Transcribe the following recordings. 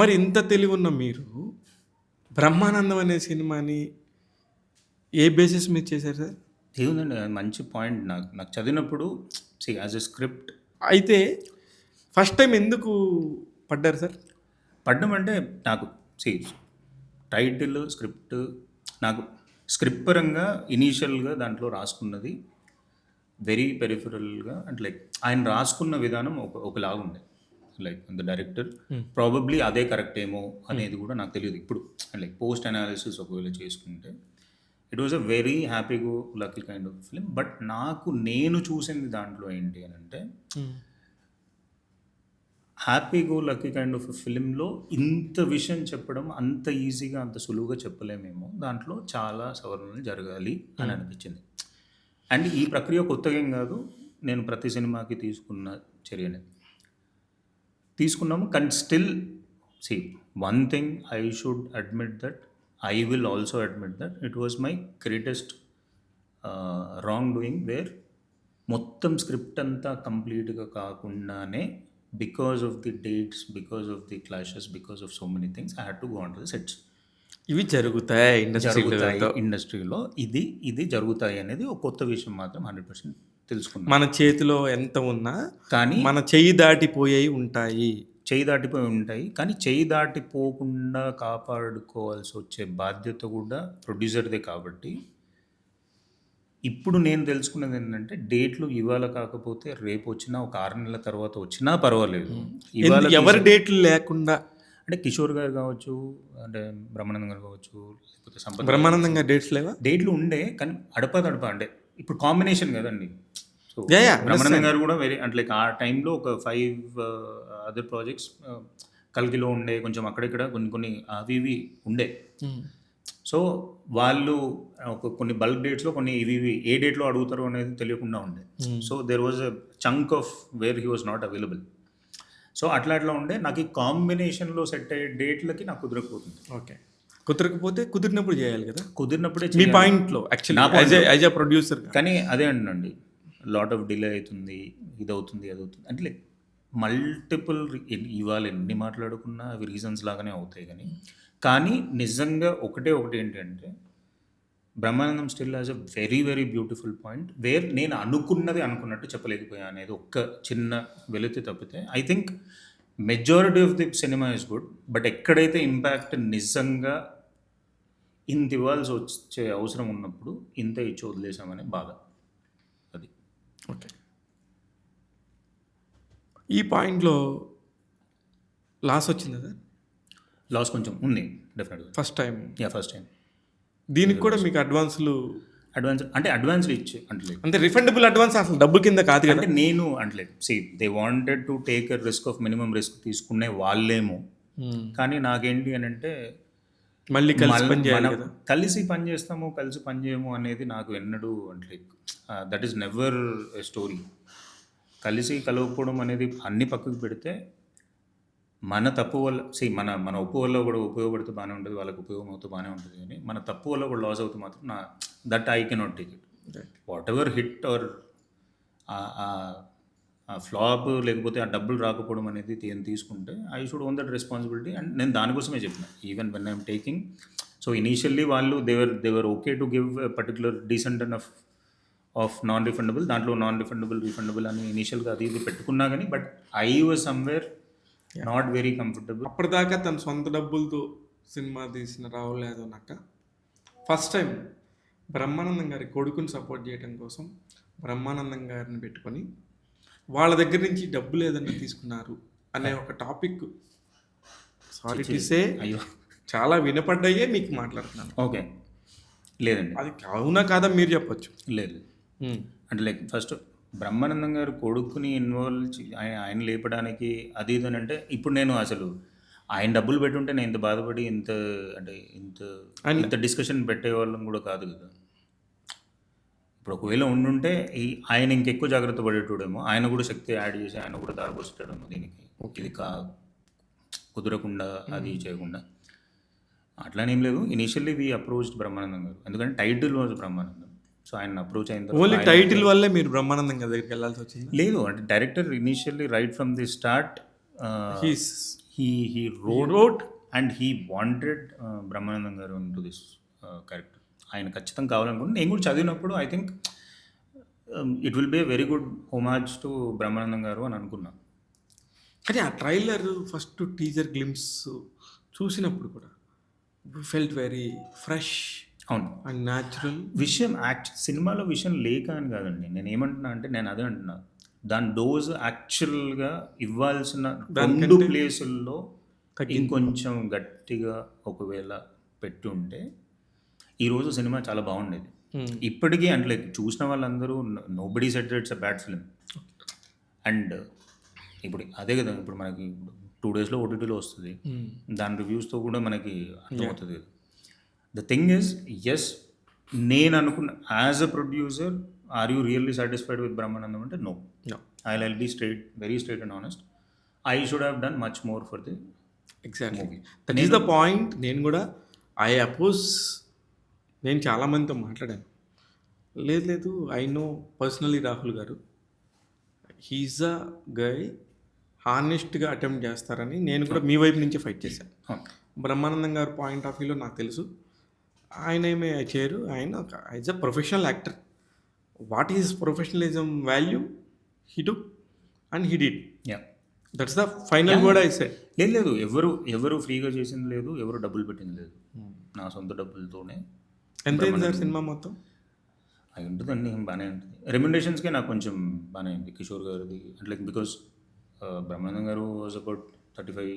మరి ఇంత తెలివున్న మీరు బ్రహ్మానందం అనే సినిమాని ఏ బేసిస్ మీద చేశారు సార్? ఏముందండి, అది మంచి పాయింట్. నాకు చదివినప్పుడు యాజ్ ఎ స్క్రిప్ట్ అయితే ఫస్ట్ టైం ఎందుకు పడ్డారు సార్? పడ్డం అంటే నాకు టైటిల్ స్క్రిప్ట్, నాకు స్క్రిప్ట్ పరంగా ఇనీషియల్గా దాంట్లో రాసుకున్నది వెరీ పెరిఫరల్గా, అంటే లైక్ ఆయన రాసుకున్న విధానం ఒకలాగా ఉండే. లైక్ ద డైరెక్టర్ ప్రాబబ్లీ అదే కరెక్ట్ ఏమో అనేది కూడా నాకు తెలియదు ఇప్పుడు. లైక్ పోస్ట్ అనాలిసిస్ ఒకవేళ చేసుకుంటే it was a very happy go lucky kind of film. But నేను చూసింది దాంట్లో ఏంటి అని అంటే, happy go lucky kind of ఫిలింలో ఇంత విషయం చెప్పడం అంత ఈజీగా అంత సులువుగా చెప్పలేమేమో, దాంట్లో చాలా సవరణలు జరగాలి అని అనిపించింది. అండ్ ఈ ప్రక్రియ కొత్తగా ఏం కాదు, నేను ప్రతి సినిమాకి తీసుకున్న చర్యనే తీసుకున్నాము. కానీ still one thing I should admit that, I will also admit that it was my greatest wrong doing, where మొత్తం స్క్రిప్ట్ అంతా కంప్లీట్గా కాకుండానే because of the dates, because of the clashes, because of so many things I had to go on to the sets. ఇవి జరుగుతాయి ఇండస్ట్రీలో, ఇది జరుగుతాయి అనేది ఒక కొత్త విషయం మాత్రం 100% తెలుసుకున్నాను. మన చేతిలో ఎంత ఉన్నా కానీ మన చెయ్యి దాటిపోయి ఉంటాయి, కానీ చెయ్యి దాటిపోకుండా కాపాడుకోవాల్సి వచ్చే బాధ్యత కూడా ప్రొడ్యూసర్దే. కాబట్టి ఇప్పుడు నేను తెలుసుకున్నది ఏంటంటే, డేట్లు ఇవాళ కాకపోతే రేపు వచ్చినా, ఒక 6 నెలల తర్వాత వచ్చినా పర్వాలేదు. ఇవాళ ఎవరి డేట్లు లేకుండా, అంటే కిషోర్ గారు కావచ్చు, అంటే బ్రహ్మానందం గారు కావచ్చు, లేకపోతే సంపత్ బ్రహ్మానందం గారు డేట్స్ లేవా? డేట్లు ఉండే, కానీ అడప అంటే ఇప్పుడు కాంబినేషన్ కదండి. సో బ్రహ్మానందం గారు కూడా వెరీ, అంటే లైక్ ఆ టైంలో ఒక 5 అదర్ ప్రాజెక్ట్స్ కల్కిలో ఉండే, కొంచెం అక్కడిక్కడ కొన్ని అవి ఇవి ఉండే. సో వాళ్ళు కొన్ని బల్క్ డేట్స్లో కొన్ని ఇవి ఏ డేట్లో అడుగుతారో అనేది తెలియకుండా ఉండే. So there was a chunk of where he was not available. So అట్లా ఉండే. నాకు ఈ కాంబినేషన్లో సెట్ అయ్యే డేట్లకి నాకు కుదరకపోతుంది. ఓకే, కుదరకపోతే కుదిరినప్పుడు చేయాలి కదా, కుదిరినప్పుడే మీ పాయింట్లో యాక్చువల్లీ యాజ్ ఎ ప్రొడ్యూసర్. కానీ అదే అండి, లాట్ ఆఫ్ డిలే అవుతుంది, ఇది అవుతుంది, అది అవుతుంది, అంటే లైక్ మల్టిపుల్. ఇవాళ ఎన్ని మాట్లాడుకున్నా అవి రీజన్స్ లాగానే అవుతాయి. కానీ నిజంగా ఒకటి ఏంటంటే, Brahmanandam still has a very very beautiful point, where నేను అనుకున్నట్టు చెప్పలేకపోయా అనేది ఒక్క చిన్న వెలితి తప్పితే I think majority of the cinema is good. But ఎక్కడైతే ఇంపాక్ట్ నిజంగా ఇంత ఇవ్వాల్సి వచ్చే అవసరం ఉన్నప్పుడు ఇంత ఇచ్చి వదిలేసామనే బాధ అది. ఓకే, ఈ పాయింట్లో లాస్ వచ్చిందా సార్? లాస్ కొంచెం ఉంది డెఫినెట్గా. ఫస్ట్ టైం దీనికి కూడా మీకు అడ్వాన్స్ ఇచ్చే, అంటే రిఫండబుల్ అడ్వాన్స్ అసలు డబ్బు కింద కాదు కదా. అంటే నేను అంటే they wanted to take a risk of minimum risk తీసుకునే వాళ్ళేమో. కానీ నాకేంటి అని అంటే, మళ్ళీ కలిసి పని చేస్తాము, కలిసి పని చేయము అనేది నాకు ఎన్నడూ అంటే that is never a story. కలిసి కలవకపోవడం అనేది అన్ని పక్కకు పెడితే, మన తప్పు వల్ల మన ఒప్పు వల్ల కూడా ఉపయోగపడితే బాగానే ఉంటుంది, వాళ్ళకి ఉపయోగం అవుతూ బాగానే ఉంటుంది. కానీ మన తప్పు వల్ల కూడా లాస్ అవుతూ మాత్రం that I cannot take it. Whatever hit or flop, లేకపోతే ఆ డబ్బులు రాకపోవడం అనేది తీసుకుంటే I should own that responsibility. And నేను దానికోసమే చెప్పిన, even when I'm taking. So initially వాళ్ళు they were okay to give a particular decent and of non refundable, దాంట్లో నాన్ రిఫండబుల్ అని ఇనీషియల్గా అది ఇది పెట్టుకున్నా కానీ, but I was somewhere not very comfortable. అప్పటిదాకా తన సొంత డబ్బులతో సినిమా తీసిన రాహుల్ యాదవ్ నక్క ఫస్ట్ టైం బ్రహ్మానందం గారి కొడుకుని సపోర్ట్ చేయడం కోసం బ్రహ్మానందం గారిని పెట్టుకొని వాళ్ళ దగ్గర నుంచి డబ్బులు ఏదన్నా తీసుకున్నారు అనే ఒక టాపిక్, సారీ టు సే, అయ్యో చాలా వినపడ్డాయే మీకు మాట్లాడుతున్నాను. ఓకే, లేదండి అది అవునా కాదా మీరు చెప్పొచ్చు. లేదు అంటే లైక్ ఫస్ట్ బ్రహ్మానందం గారు కొడుకుని ఇన్వాల్వ్ ఆయన లేపడానికి అది ఇది అని అంటే, ఇప్పుడు నేను అసలు ఆయన డబ్బులు పెట్టుంటే నేను ఇంత బాధపడి ఇంత డిస్కషన్ పెట్టేవాళ్ళం కూడా కాదు కదా. ఇప్పుడు ఒకవేళ ఉండుంటే ఆయన ఇంకెక్కువ జాగ్రత్త పడేటోడేమో, ఆయన కూడా శక్తి యాడ్ చేసి ఆయన కూడా దారిపోస్తాడేమో దీనికి, ఇది కుదరకుండా అది చేయకుండా. అట్లానేం లేదు. ఇనీషియల్లీ వి అప్రోచ్డ్ బ్రహ్మానందం గారు, ఎందుకంటే టైటిల్ వాజ్ బ్రహ్మానందం. సో ఆయన అప్రోచ్ అయిన తర్వాత ఓన్లీ టైటిల్ వల్లే మీరు బ్రహ్మానందం గారి దగ్గరికి వెళ్ళాల్సి వచ్చింది? లేదు, అంటే director initially right from the start he wrote and he wanted Brahmanandam గారు into this క్యారెక్టర్. ఆయన ఖచ్చితంగా కావాలనుకుంటే నేను కూడా చదివినప్పుడు I think it will be a very good homage to Brahmanandam garu అని అనుకున్నా. కానీ ఆ ట్రైలర్ ఫస్ట్ టీజర్ గ్లిమ్స్ చూసినప్పుడు కూడా ఫెల్ట్ వెరీ ఫ్రెష్ అవును, అండ్ న్యాచురల్. విషయం సినిమాలో విషయం లేక అని కాదండి, నేను ఏమంటున్నా అంటే నేను అదే అంటున్నా, దాని డోస్ యాక్చువల్గా ఇవ్వాల్సిన రెండు ప్లేసుల్లో ఇంకొంచెం గట్టిగా ఒకవేళ పెట్టి ఉంటే ఈరోజు సినిమా చాలా బాగుండేది. ఇప్పటికీ అంటే లైక్ చూసిన వాళ్ళందరూ nobody said it's a bad film. And ఇప్పుడు అదే కదా, ఇప్పుడు మనకి 2 డేస్లో ఓటీటీలో వస్తుంది, దాని రివ్యూస్తో కూడా మనకి అర్థమవుతుంది కదా. ద థింగ్ ఈజ్, ఎస్ నేను అనుకున్న as a producer are you really satisfied with Brahmanandam అంటే no. I be straight, very straight and honest. I should have done much more for the exactly that is the point. నేను కూడా I oppose, నేను చాలామందితో మాట్లాడాను. లేదు I know personally Rahul గారు, he's అ గై హానెస్ట్గా attempt చేస్తారని నేను కూడా మీ వైపు నుంచి ఫైట్ చేశాను. బ్రహ్మానందం గారు పాయింట్ ఆఫ్ వ్యూలో నాకు తెలుసు, ఆయన ఏమే చేయరు, ఆయన as a professional actor what is professionalism value he do and he did. That's the final word I said. లేదు ఎవరు ఫ్రీగా చేసింది లేదు, ఎవరు డబ్బులు పెట్టింది లేదు, నా సొంత డబ్బులతోనే. ఎంత అయింది సార్ సినిమా మొత్తం? అవి ఉంటుందండి, బాగానే ఉంటుంది. రెమ్యునరేషన్స్కే నాకు కొంచెం బాగానే అయింది కిషోర్ గారిది. అంటే లైక్ బికాస్ బ్రహ్మానందం గారు was about 35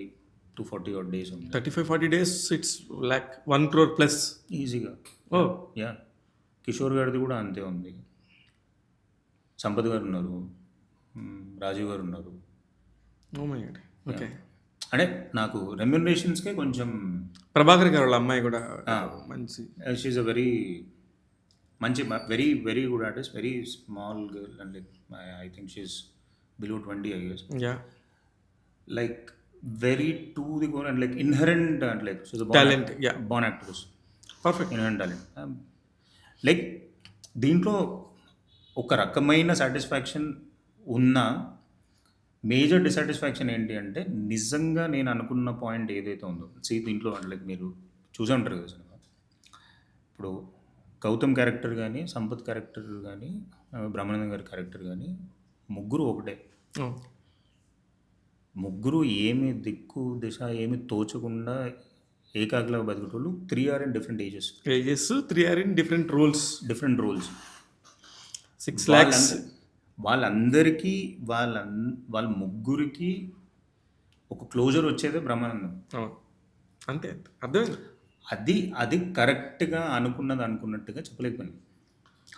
to 40 odd days ఉంది. 35-40 days it's like 1 crore plus ఈజీగా. ఓ యా, కిషోర్ గారిది కూడా అంతే ఉంది. సంపత్ గారు ఉన్నారు, రాజీవ్ గారు ఉన్నారు. Oh my God. ఓకే, అంటే నాకు రెమ్యునరేషన్స్కే కొంచెం. ప్రభాకర్ గారు వాళ్ళ అమ్మాయి కూడా మంచి, షీఈ్ అ వెరీ మంచి, very very good artist, very small girl and like I think she's below 20 I guess. Yeah, like very to the core and like inherent and like she's a talent. Yeah, born actress, perfect inherent talent. Like దీంట్లో ఒక రకమైన satisfaction ఉన్న major dissatisfaction ఏంటి అంటే, నిజంగా నేను అనుకున్న point ఏదైతే ఉందో దీంట్లో అంటే లైక్ మీరు చూసే ఉంటారు కదా సినిమా, ఇప్పుడు గౌతమ్ క్యారెక్టర్ కానీ, సంపత్ క్యారెక్టర్ కానీ, బ్రహ్మానందం గారి క్యారెక్టర్ కానీ, ముగ్గురు ఒకటే. ముగ్గురు ఏమి దిక్కు దిశ ఏమి తోచకుండా ఏకాగ్రగా బతికేటోళ్ళు. 3 are in different ages. 3 are in different roles. 6 lakhs. వాళ్ళందరికీ వాళ్ళ ముగ్గురికి ఒక క్లోజర్ వచ్చేదే బ్రహ్మానందం. అంతే, అర్థమైంది. అది కరెక్ట్గా అనుకున్నట్టుగా చెప్పలేకపోయింది.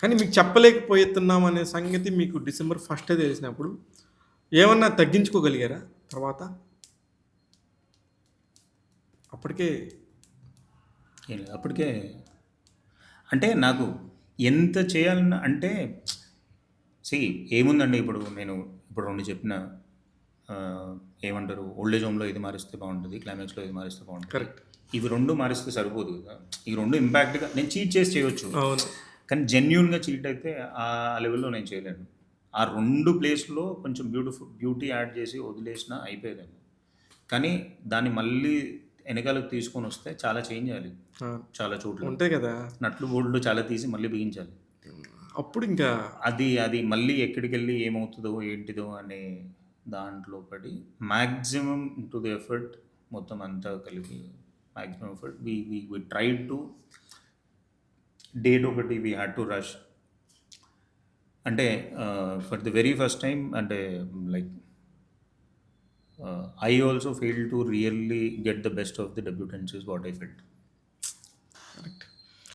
కానీ మీకు చెప్పలేకపోతున్నాం అనే సంగతి మీకు December 1st తెలిసినప్పుడు ఏమన్నా తగ్గించుకోగలిగారా తర్వాత? అప్పటికే అంటే నాకు ఎంత చేయాలన్నా అంటే ఏముందండి, ఇప్పుడు నేను ఇప్పుడు 2 చెప్పిన ఏమంటారు, ఓల్డేజ్ హోమ్లో ఇది మారిస్తే బాగుంటుంది, క్లైమాక్స్లో ఇది మారిస్తే బాగుంటుంది. కరెక్ట్. ఇవి 2 మారిస్తే సరిపోదు కదా. ఈ 2 ఇంపాక్ట్గా నేను చీట్ చేసి చేయవచ్చు, అవును, కానీ జెన్యూన్గా చీట్ అయితే ఆ లెవెల్లో నేను చేయలేను. ఆ 2 ప్లేస్లో కొంచెం బ్యూటీ యాడ్ చేసి వదిలేసినా అయిపోయేదండి. కానీ దాన్ని మళ్ళీ వెనకాలకు తీసుకొని వస్తే చాలా చేంజ్ చేయాలి, చాలా చోట్ల ఉంటాయి కదా, నట్లు బోల్డ్లు చాలా తీసి మళ్ళీ బిగించాలి. అప్పుడు ఇంకా అది మళ్ళీ ఎక్కడికి వెళ్ళి ఏమవుతుందో ఏంటిదో అనే దాంట్లో పడి మ్యాక్సిమం టు ది ఎఫర్ట్ మొత్తం అంతా కలిపి maximum effort we try to date ఒకటి వీ హ్యాడ్ టు రష్. అంటే for the very first time అంటే like I also failed to really get the best of the debutants is what I felt. Correct.